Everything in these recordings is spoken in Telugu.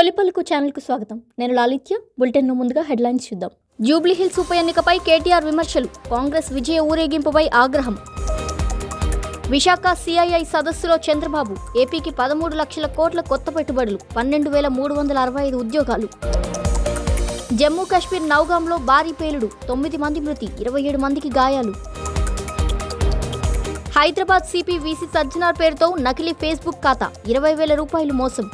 తొలిపలుకు ఛానల్ కు స్వాగతం. నేను లాలిత్య. బులెటిన్ లో ముందుగా హెడ్లైన్స్ చూద్దాం. జూబ్లీ హిల్స్ ఉప ఎన్నికపై కేటీఆర్ విమర్శలు, కాంగ్రెస్ విజయ ఊరేగింపుపై ఆగ్రహం. విశాఖ సిఐఐ సదస్సులో చంద్రబాబు, ఏపీకి 13 లక్షల కోట్ల కొత్త పెట్టుబడులు, 12,365 ఉద్యోగాలు. జమ్మూ కాశ్మీర్ నౌగాంలో భారీ పేలుడు, 9 మంది మృతి, 27 మందికి గాయాలు. హైదరాబాద్ సిపి వీసీ సజ్జనార్ పేరుతో నకిలీ ఫేస్బుక్ ఖాతా, 20,000 రూపాయలు మోసం.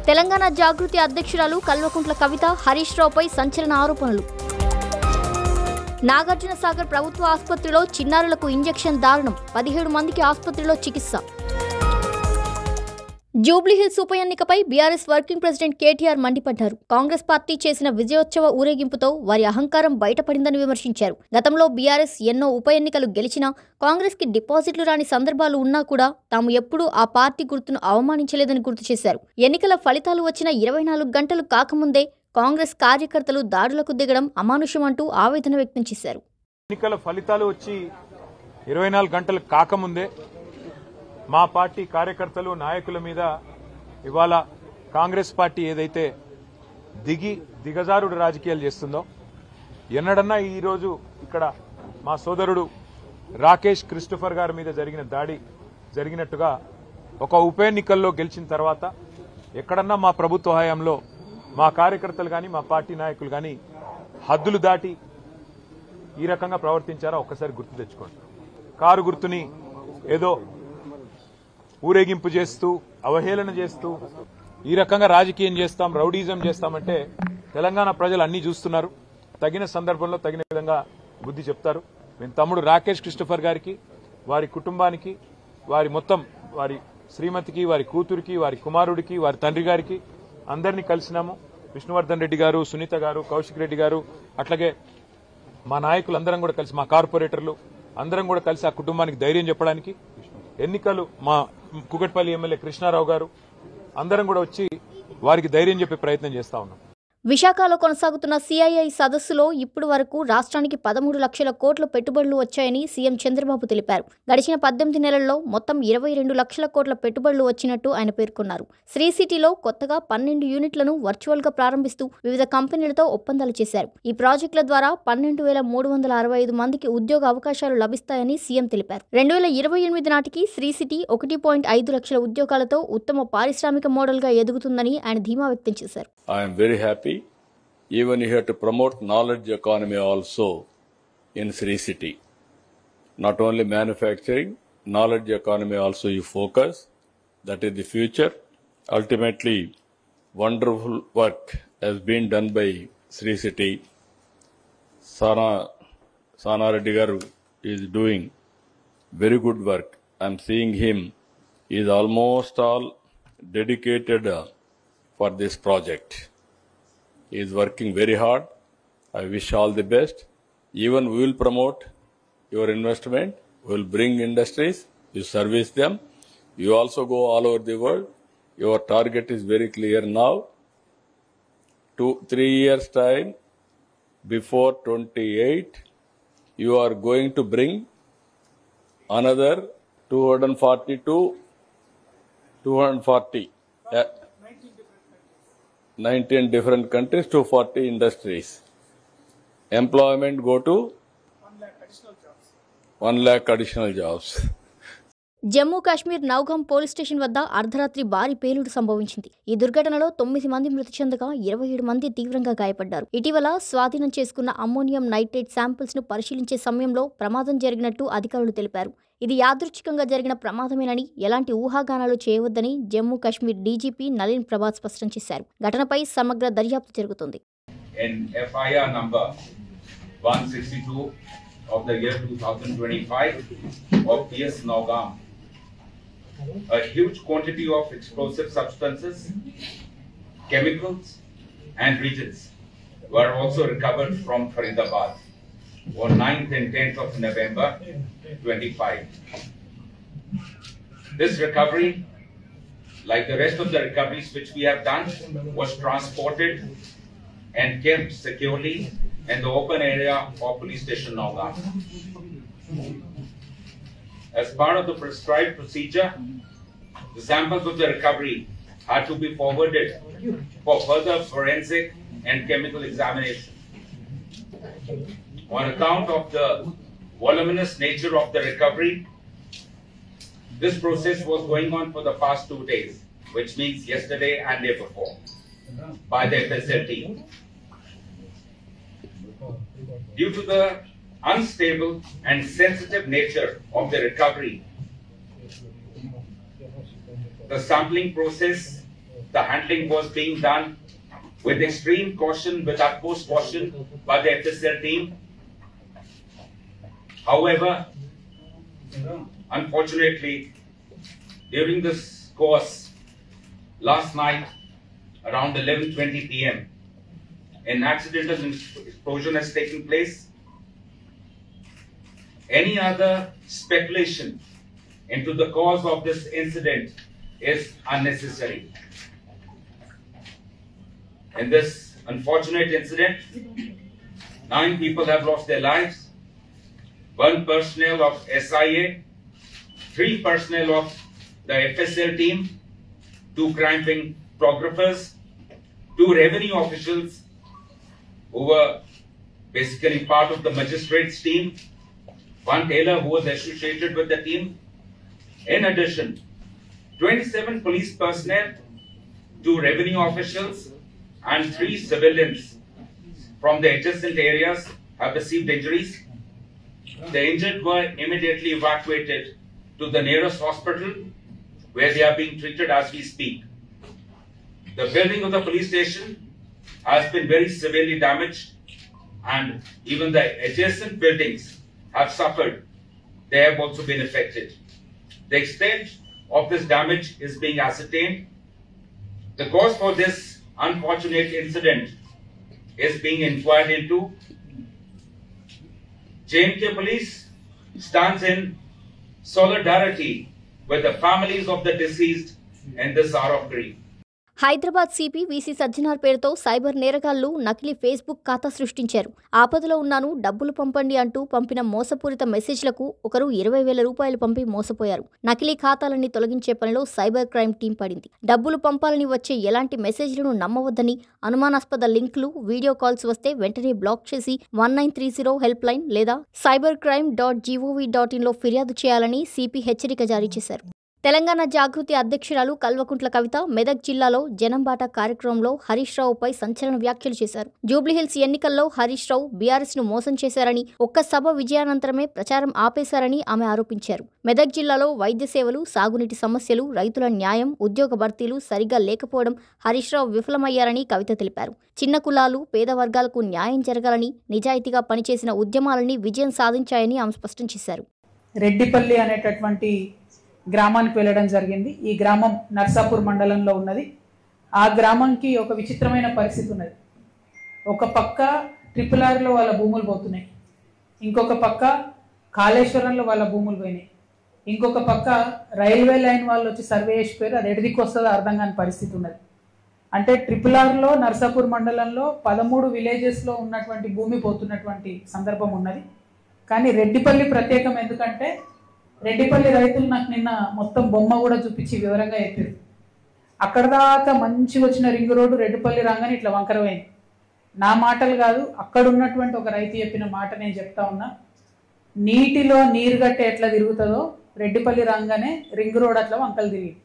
తెలంగాణ జాగృతి అధ్యక్షురాలు కల్వకుంట్ల కవిత, హరీష్ రావుపై సంచలన ఆరోపణలు. నాగార్జున సాగర్ ప్రభుత్వ ఆసుపత్రిలో చిన్నారులకు ఇంజెక్షన్ దారుణం, 17 మందికి ఆసుపత్రిలో చికిత్స. జూబ్లీహిల్స్ ఉప ఎన్నికపై బీఆర్ఎస్ వర్కింగ్ ప్రెసిడెంట్ కేటీఆర్ మండిపడ్డారు. కాంగ్రెస్ పార్టీ చేసిన విజయోత్సవ ఊరేగింపుతో వారి అహంకారం బయటపడిందని విమర్శించారు. గతంలో బీఆర్ఎస్ ఎన్నో ఉప ఎన్నికలు గెలిచినా కాంగ్రెస్ కి డిపాజిట్లు రాని సందర్భాలు ఉన్నా కూడా తాము ఎప్పుడూ ఆ పార్టీ గుర్తును అవమానించలేదని గుర్తు చేశారు. ఎన్నికల ఫలితాలు వచ్చిన 24 గంటలు కాకముందే కాంగ్రెస్ కార్యకర్తలు దాడులకు దిగడం అమానుషమంటూ ఆవేదన వ్యక్తం చేశారు. ఎన్నికల ఫలితాలు వచ్చి 24 గంటలు కాకముందే మా పార్టీ కార్యకర్తలు నాయకుల మీద ఇవాళ కాంగ్రెస్ పార్టీ ఏదైతే దిగజారుడు రాజకీయాలు చేస్తుందో, ఎన్నడన్నా ఈరోజు ఇక్కడ మా సోదరుడు రాకేష్ క్రిస్టోఫర్ గారి మీద జరిగిన దాడి జరిగినట్టుగా ఒక ఉప ఎన్నికల్లో గెలిచిన తర్వాత ఎక్కడన్నా మా ప్రభుత్వ హయాంలో మా కార్యకర్తలు కానీ మా పార్టీ నాయకులు కానీ హద్దులు దాటి ఈ రకంగా ప్రవర్తించారో ఒక్కసారి గుర్తు తెచ్చుకోండి. కారు గుర్తుని ఏదో ఊరేగింపు చేస్తూ అవహేళన చేస్తూ ఈ రకంగా రాజకీయం చేస్తాం, రౌడీజం చేస్తామంటే తెలంగాణ ప్రజలు అన్ని చూస్తున్నారు. తగిన సందర్భంలో తగిన విధంగా బుద్ధి చెప్తారు. మేము తమ్ముడు రాకేష్ క్రిస్టోఫర్ గారికి, వారి కుటుంబానికి, వారి శ్రీమతికి, వారి కూతురికి, వారి కుమారుడికి, వారి తండ్రి గారికి అందరినీ కలిసినాము. విష్ణువర్ధన్ రెడ్డి గారు, సునీత గారు, కౌశిక్ రెడ్డి గారు, అట్లాగే మా నాయకులు అందరం కూడా కలిసి, మా కార్పొరేటర్లు అందరం కూడా కలిసి ఆ కుటుంబానికి ధైర్యం చెప్పడానికి, ఎన్నికలు మా కుకట్పల్లి ఎమ్మెల్యే కృష్ణారావు గారు అందరం కూడా వచ్చి వారికి ధైర్యం చెప్పే ప్రయత్నం చేస్తా ఉన్నాం. విశాఖలో కొనసాగుతున్న సిఐఐ సదస్సులో ఇప్పటి వరకు రాష్ట్రానికి 13 లక్షల కోట్ల పెట్టుబడులు వచ్చాయని సీఎం చంద్రబాబు తెలిపారు. గడిచిన 18 నెలల్లో మొత్తం 22 లక్షల కోట్ల పెట్టుబడులు వచ్చినట్టు ఆయన పేర్కొన్నారు. శ్రీ సిటీలో కొత్తగా 12 యూనిట్లను వర్చువల్ గా ప్రారంభిస్తూ వివిధ కంపెనీలతో ఒప్పందాలు చేశారు. ఈ ప్రాజెక్టుల ద్వారా 12,365 మందికి ఉద్యోగ అవకాశాలు లభిస్తాయని సీఎం తెలిపారు. 2028 నాటికి శ్రీ సిటీ 1.5 లక్షల ఉద్యోగాలతో ఉత్తమ పారిశ్రామిక మోడల్ గా ఎదుగుతుందని ఆయన ధీమా వ్యక్తం చేశారు. I am very happy. Even you have to promote knowledge economy also in Sri City. Not only manufacturing, knowledge economy also you focus. That is the future. Ultimately, wonderful work has been done by Sri City. Sana Reddy Garu is doing very good work. I am seeing him. He is almost all dedicated for this project. He is working very hard. I wish all the best. Even we will promote your investment. We will bring industries. You service them. You also go all over the world. Your target is very clear now. 2-3 years time, before 28, you are going to bring another 240. 19 different countries, 240 industries. Employment go to 1 lakh additional jobs. Jammu Kashmir Nowgam police station వద్ద అర్ధరాత్రి భారీ పేలుడు సంభవించింది. ఈ దుర్ఘటనలో 9 మంది మృతి చెందగా 27 మంది తీవ్రంగా గాయపడ్డారు. ఇటీవల స్వాధీనం చేసుకున్న అమ్మోనియం నైట్రేట్ శాంపిల్స్ ను పరిశీలించే సమయంలో ప్రమాదం జరిగినట్టు అధికారులు తెలిపారు. ఇది యాదృచ్ఛికంగా జరిగిన ప్రమాదమేనని, ఎలాంటి ఊహాగానాలు చేయవద్దని జమ్మూ కాశ్మీర్ డీజీపీ నలీన్ ప్రభాత్ స్పష్టం చేశారు. ఘటనపై సమగ్ర దర్యాప్తు జరుగుతుంది. FIR number 162 of the year 2025 of PS Nowgam, a huge quantity of explosive substances, chemicals and reagents were also recovered from Faridabad on 9th and 10th of November 25. This recovery, like the rest of the recoveries which we have done, was transported and kept securely in the open area of police station Nowgam. As part of the prescribed procedure, the samples of the recovery are to be forwarded for further forensic and chemical examination. On account of the voluminous nature of the recovery, this process was going on for the past 2 days, which means yesterday and day before, by the FSL team. Due to the unstable and sensitive nature of the recovery, the sampling process, the handling was being done with extreme caution, with utmost caution by the FSL team. However, unfortunately, during this course, last night around 11:20 p.m., an accidental explosion has taken place. Any other speculation into the cause of this incident is unnecessary. In this unfortunate incident, 9 people have lost their lives, 1 personnel of SIA, 3 personnel of the FSL team, 2 crime photographers, 2 revenue officials who were basically part of the magistrates team, 1 tailor who was associated with the team. In addition, 27 police personnel, 2 revenue officials, and 3 civilians from the adjacent areas have received injuries. The injured were immediately evacuated to the nearest hospital, where they are being treated as we speak. The building of the police station has been very severely damaged, and even the adjacent buildings have suffered. They have also been affected. The extent of this damage is being ascertained. The cause for this unfortunate incident is being inquired into. JNK Police stands in solidarity with the families of the deceased in this hour of grief. Hyderabad CP VC Sajjanar పేరుతో సైబర్ నేరగాళ్లు నకిలీ ఫేస్బుక్ ఖాతా సృష్టించారు. ఆపదలో ఉన్నాను, డబ్బులు పంపండి అంటూ పంపిన మోసపూరిత మెసేజ్లకు ఒకరు 20,000 రూపాయలు పంపి మోసపోయారు. నకిలీ ఖాతాలన్నీ తొలగించే పనిలో సైబర్ క్రైమ్ టీం పడింది. డబ్బులు పంపాలని వచ్చే ఎలాంటి మెసేజ్లను నమ్మవద్దని, అనుమానాస్పద లింకులు, వీడియో కాల్స్ వస్తే వెంటనే బ్లాక్ చేసి 1930 హెల్ప్ లైన్ లేదా cybercrime.gov.in లో ఫిర్యాదు చేయాలని సిపి హెచ్చరిక జారీ చేశారు. తెలంగాణ జాగృతి అధ్యక్షురాలు కల్వకుంట్ల కవిత మెదక్ జిల్లాలో జనంబాట కార్యక్రమంలో హరీష్ రావుపై సంచలన వ్యాఖ్యలు చేశారు. జూబ్లీహిల్స్ ఎన్నికల్లో హరీష్ రావు బీఆర్ఎస్ ను మోసం చేశారని, ఒక్క సభ విజయానంతరమే ప్రచారం ఆపేశారని ఆమె ఆరోపించారు. మెదక్ జిల్లాలో వైద్య సేవలు, సాగునీటి సమస్యలు, రైతుల న్యాయం, ఉద్యోగ భర్తీలు సరిగ్గా లేకపోవడం హరీష్ రావు విఫలమయ్యారని కవిత తెలిపారు. చిన్న కులాలు, పేద వర్గాలకు న్యాయం జరగాలని నిజాయితీగా పనిచేసిన ఉద్యమాలని విజయం సాధించాయని ఆమె స్పష్టం చేశారు. రెడ్డిపల్లి అనేటటువంటి గ్రామానికి వెళ్ళడం జరిగింది. ఈ గ్రామం నర్సాపూర్ మండలంలో ఉన్నది. ఆ గ్రామంకి ఒక విచిత్రమైన పరిస్థితి ఉన్నది. ఒక పక్క RRRలో వాళ్ళ భూములు పోతున్నాయి, ఇంకొక పక్క కాళేశ్వరంలో వాళ్ళ భూములు పోయినాయి, ఇంకొక పక్క రైల్వే లైన్ వాళ్ళు వచ్చి సర్వే చేసిపోయారు. అది ఎడిదికి వస్తుందో అర్థం కాని పరిస్థితి ఉన్నది. అంటే RRRలో నర్సాపూర్ మండలంలో 13 విలేజెస్లో ఉన్నటువంటి భూమి పోతున్నటువంటి సందర్భం ఉన్నది. కానీ రెడ్డిపల్లి ప్రత్యేకం ఎందుకంటే రెడ్డిపల్లి రైతులు నాకు నిన్న మొత్తం బొమ్మ కూడా చూపించి వివరంగా చెప్పారు. అక్కడ దాకా మంచిగా వచ్చిన రింగ్ రోడ్డు రెడ్డిపల్లి రాగానే ఇట్లా వంకరమైంది. నా మాటలు కాదు, అక్కడ ఉన్నటువంటి ఒక రైతు చెప్పిన మాట నేను చెప్తా ఉన్నా. నీటిలో నీరు గట్టే ఎట్లా తిరుగుతుందో రెడ్డిపల్లి రాగానే రింగ్ రోడ్ అట్లా వంకలు తిరిగింది.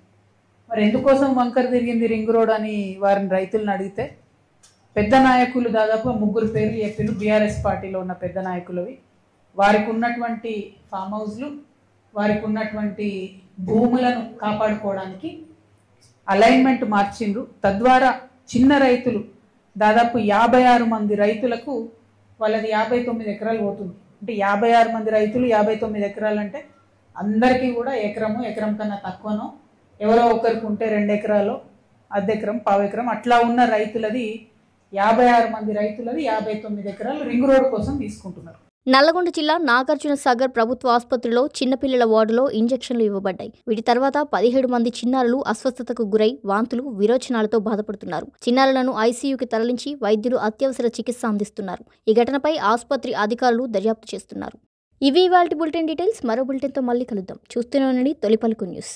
మరి ఎందుకోసం వంకర తిరిగింది రింగ్ రోడ్ అని వారిని రైతులను అడిగితే పెద్ద నాయకులు దాదాపు 3 పేర్లు చెప్పిన బీఆర్ఎస్ పార్టీలో ఉన్న పెద్ద నాయకులవి. వారికి ఉన్నటువంటి ఫామ్ హౌస్లు, వారికి ఉన్నటువంటి భూములను కాపాడుకోవడానికి అలైన్మెంట్ మార్చిండ్రు. తద్వారా చిన్న రైతులు దాదాపు 56 మంది రైతులకు వాళ్ళది 59 ఎకరాలు పోతుంది. అంటే 56 మంది రైతులు 59 ఎకరాలు అంటే అందరికీ కూడా ఎకరం కన్నా తక్కువనో, ఎవరో ఒకరికి ఉంటే 2 ఎకరాలు, అర్ధ ఎకరం, పావు ఎకరం అట్లా ఉన్న రైతులది 56 మంది రైతులది 59 ఎకరాలు రింగ్ రోడ్ కోసం తీసుకుంటున్నారు. నల్లగొండ జిల్లా నాగార్జున సాగర్ ప్రభుత్వ ఆసుపత్రిలో చిన్నపిల్లల వార్డులో ఇంజెక్షన్లు ఇవ్వబడ్డాయి. వీటి తర్వాత 17 మంది చిన్నారులు అస్వస్థతకు గురై వాంతులు, విరోచనాలతో బాధపడుతున్నారు. చిన్నారులను ఐసీయూకి తరలించి వైద్యులు అత్యవసర చికిత్స అందిస్తున్నారు. ఈ ఘటనపై ఆసుపత్రి అధికారులు దర్యాప్తు చేస్తున్నారు. ఇవి ఇవాల్టి బులెటిన్ డీటెయిల్స్. మరో బులెటిన్తో మళ్ళీ కలుద్దాం. చూస్తూనే ఉండండి తొలి పలుకు న్యూస్.